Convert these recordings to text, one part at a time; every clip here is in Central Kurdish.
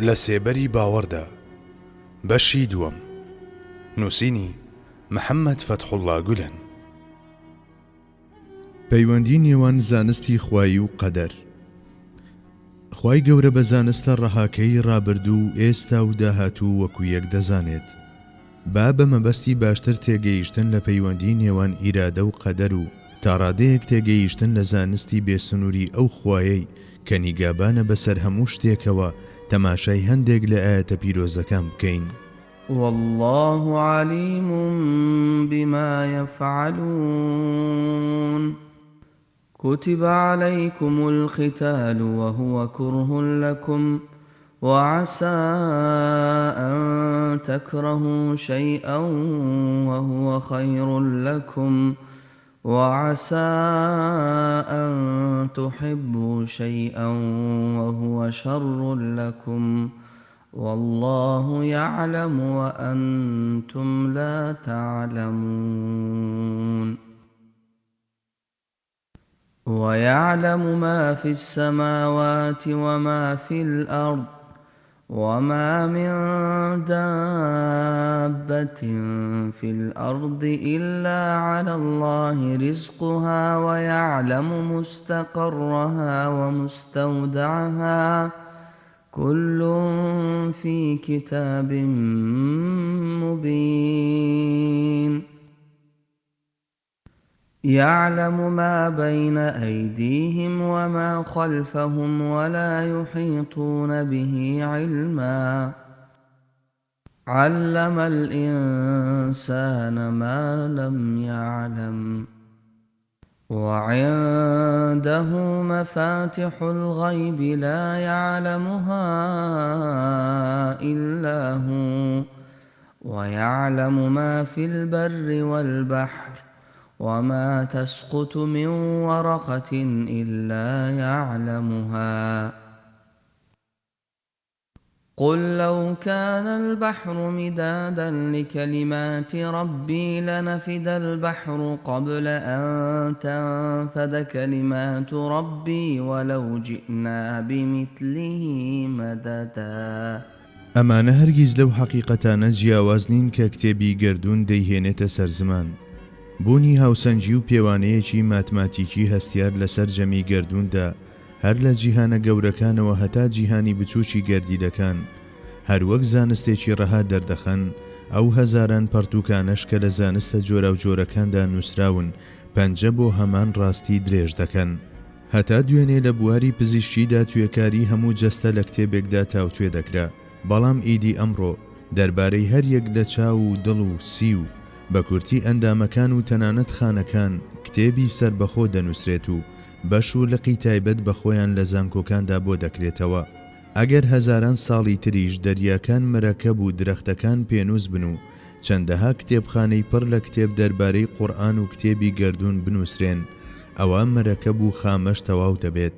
لە سێبەری باوەڕدا بەشی دووەم نووسینی محەممەد فەتحوڵڵا گولەن. پەیوەندی نێوان زانستی خوایی و قەدەر. خوای گەورە بە زانستە ڕەهاکەی ڕابردوو و ئێستا و داهاتوو وەکو یەک دەزانێت. با بە مەبەستی باشتر تێگەیشتن لە پەیوەندی نێوان ئیرادە و قەدەر و تا ڕادەیەک تێگەیشتن لە زانستی بێسنووری ئەو خوایەی کە نیگابانە بەسەر هەموو شتێکەوە تەماشای هەندێک لە ئاەتە پیرۆزەکان بکەین. والله عليم بما يفعلون كتب عليكم القتال وهو كره لكم وعسى أن تكرهوا شيئا وهو خير لكم وعسى أن تحبوا شيئا وهو شر لكم والله يعلم وأنتم لا تعلمون ويعلم ما في السماوات وما في الأرض وما من دابة في الأرض إلا على الله رزقها ويعلم مستقرها ومستودعها كل في كتاب مبين يعلم ما بين أيديهم وما خلفهم ولا يحيطون به علما علم الإنسان ما لم يعلم وعنده مفاتح الغيب لا يعلمها إلا هو ويعلم ما في البر والبحر وما تسقط من ورقة إلا يعلمها قل لو كان البحر مدادا لكلمات ربي لنفد البحر قبل أن تنفد كلمات ربي ولو جئنا بمثله مددا. ئەمانە هەرگیز لەو حەقیقەتانە جیاواز نین کە کتێبی گردوون دەیهێنێتە سەر زمان. بوونی هاوسەنجی و پێوانەیەکی ماتماتیکی هەستیار لەسەر جەمی گردووندا هەر لە جیهانە گەورەکانەوە هەتا جیهانی بچووکی گەردیدەکان هەروەک زانستێکی ڕەها دەردەخەن ئەو هەزاران پەرتوکانەش کە لە زانستە جۆرە و جۆرەکاندا نووسراون پەنجە بۆ هەمان ڕاستی درێژ دەکەن. هەتا دوێنێ لە بواری پزیشکیدا توێکاری هەموو جەستە لە کتێبێکدا تاوتوێ دەکرا، بەڵام ئیدی ئەمڕۆ دەربارەی هەر یەک لە چاو و دڵ و سی و بە کورتی ئەندامەکان و تەنانەت خانەکان کتێبی سربەخۆ دەنووسرێت و بەش و لقی تایبەت بە خۆیان لە زانکۆکاندا بۆ دەکرێتەوە. ئەگەر هەزاران ساڵی تریش دەریاکان مەرەکەب و درەختەکان پێنووس بن و چەندەها کتێبخانەی پڕ لە کتێب دەربارەی قورئان و کتێبی گردوون بنووسرێن، ئەوە مەرەکەب و خامەش تەواو دەبێت.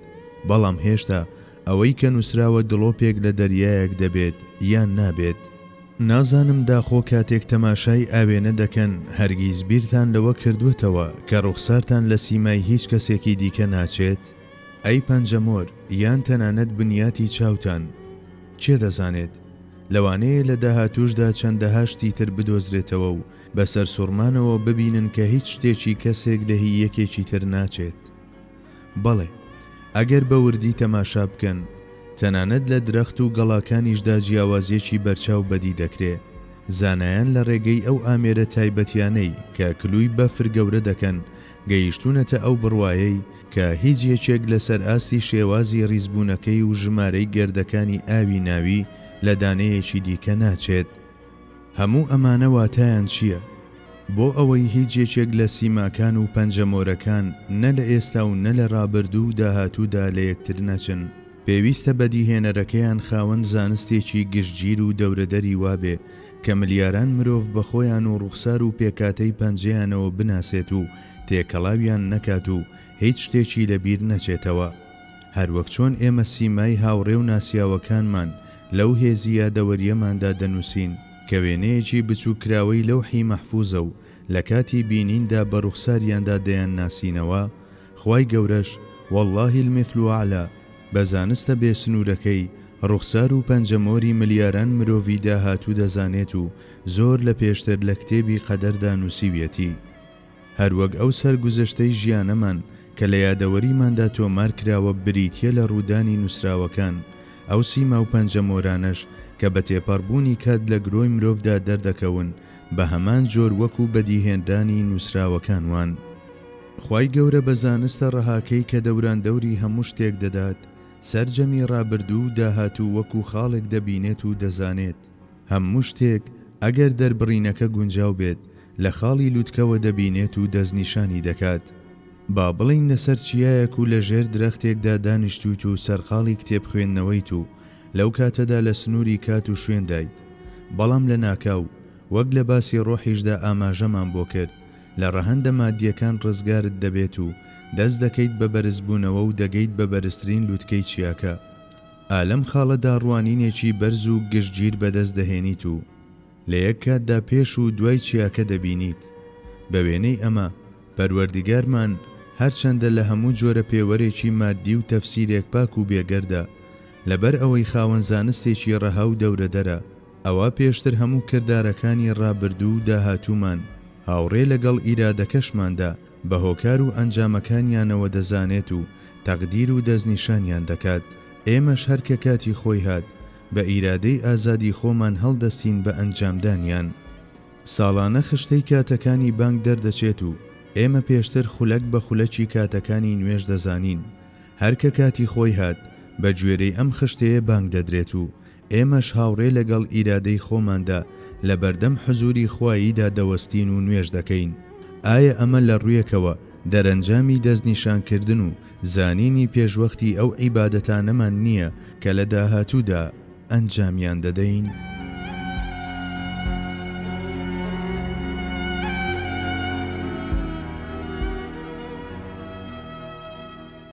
بەڵام هێشتا ئەوەی کە نووسراوە دڵۆپێک لە دەریایەک دەبێت یان نابێت. نازانم داخۆ کاتێک تەماشای ئاوێنە دەکەن هەرگیز بیرتان لەوە کردوێتەوە کە ڕوخسارتان لە سیمای هیچ کەسێکی دیکە ناچێت؟ ئەی پەنجەمۆر یان تەنانەت بنیاتی چاوتان چێ دەزانێت؟ لەوانەیە لە داهاتووشدا چەندەها شتی تر بدۆزرێتەوە و بەسەر سوڕمانەوە ببینن کە هیچ شتێکی کەسێک لە هی یەکێکی تر ناچێت. بەڵێ ئەگەر بە وردی تەماشا بکەن تەنانەت لە درەخت و گەڵاکانیشدا جیاوازیەکی بەرچاو بەدی دەکرێ. زانایان لە ڕێگەی ئەو ئامێرە تایبەتیانەی کە کلوی بەفر گەورە دەکەن گەیشتونەتە ئەو بڕوایەی کە هیچ یەکێک لەسەر ئاستی شێوازی ڕیزبوونەکەی و ژمارەی گەردەکانی ئاوی ناوی لە دانەیەکی دیکە ناچێت. هەموو ئەمانە واتایان چییە؟ بۆ ئەوەی هیچ یەکێک لە سیماکان و پەنجەمۆرەکان نە لە ئێستا و نە لە ڕابردوو و داهاتوودا لە یەکتر نەچن، پێویستە بەدیهێنەرەکەیان خاوەن زانستێکی گشتگیر و دەورەدەری وابێ کە ملیاران مرۆڤ بە خۆیان و ڕوخسار و پێکاتەی پەنجەیانەوە بناسێت و تێکەڵاویان نەکات و هیچ شتێکی لەبیر نەچێتەوە. هەروەک چۆن ئێمە سیمای هاوڕێ و ناسیاوەکانمان لەو هێزی یادەوەریەماندا دەنووسین کە وێنەیەکی بچووکراوەی لەوحی مەحفوظە و لە کاتی بینیندا بە ڕوخساریاندا دەیان ناسینەوە. خوای گەورەش والله المثل ئەعلا بە زانستە بێسنوورەکەی ڕوخسار و پەنجەمۆری ملیاران مرۆڤی داهاتوو دەزانێت و زۆر لە پێشتر لە کتێبی قەدەردا نووسیویەتی. هەروەک ئەو سەرگوزەشتەی ژیانەمان کە لە یادەوەریماندا تۆمار کراوە بریتیە لە ڕوودانی نووسراوەکان، ئەو سیما و پەنجەمۆرانەش کە بە تێپەڕبوونی کات لە گرۆی مرۆڤدا دەردەکەون بە هەمان جۆر وەکو بەدیهێنرانی نووسراوەکان وان. خوای گەورە بە زانستە ڕەهاکەی کە دەوران دەوری هەموو شتێک دەدات، سەرجەمی ڕابردوو و داهاتوو وەکو خاڵێک دەبینێت و دەزانێت. هەموو شتێک ئەگەر دەربڕینەکە گونجاو بێت لە خاڵی لووتکەوە دەبینێت و دەستنیشانی دەکات. با بڵین لەسەر چیایەک و لە ژێر درەختێکدا دانیشتویت و سەرخاڵی کتێب خوێندنەوەیت و لەو کاتەدا لە سنووری کات و شوێن دایت. بەڵام لە ناکاو وەک لە باسی ڕۆحیشدا ئاماژەمان بۆ کرد، لە ڕەهەندە مادیەکان ڕزگارت دەبێت و دەست دەکەیت بە بەرزبوونەوە و دەگەیت بە بەرزترین لووتکەی چیاکە. ئالەم خاڵەدا ڕوانینێکی بەرز و گشتگیر بەدەست دەهێنیت و لە یەک کاتدا پێش و دوای چیاکە دەبینیت. بە وێنەی ئەمە پەروەردیگارمان هەرچەندە لە هەموو جۆرە پێوەرێکی مادی و تەفسیرێک پاک و بێگەردە، لەبەر ئەوەی خاوەن زانستێکی ڕەها و دەورەدەرە، ئەوە پێشتر هەموو کردارەکانی ڕابردوو و داهاتوومان هاوڕێ لەگەڵ ئیرادەکەشماندا بە هۆکار و ئەنجامەکانیانەوە دەزانێت و تەقدیر و دەستنیشانیان دەکات. ئێمەش هەر کە کاتی خۆی هات بە ئیرادەی ئازادی خۆمان هەڵدەستین بە ئەنجامدانیان. ساڵانە خشتەی کاتەکانی بانگ دەردەچێت و ئێمە پێشتر خولەک بە خولەکی کاتەکانی نوێژ دەزانین. هەر کە کاتی خۆی هات بە گوێرەی ئەم خشتەیە بانگ دەدرێت و ئێمەش هاوڕێ لەگەڵ ئیرادەی خۆماندا لە بەردەم حزوری خواییدا دەوەستین و نوێژ دەکەین. ئایا ئەمە لە ڕوویەکەوە دەرەنجامی دەستنیشانکردن و زانینی پێشوەختی ئەو عیبادەتانەمان نییە کە لە داهاتوودا ئەنجامیان دەدەین؟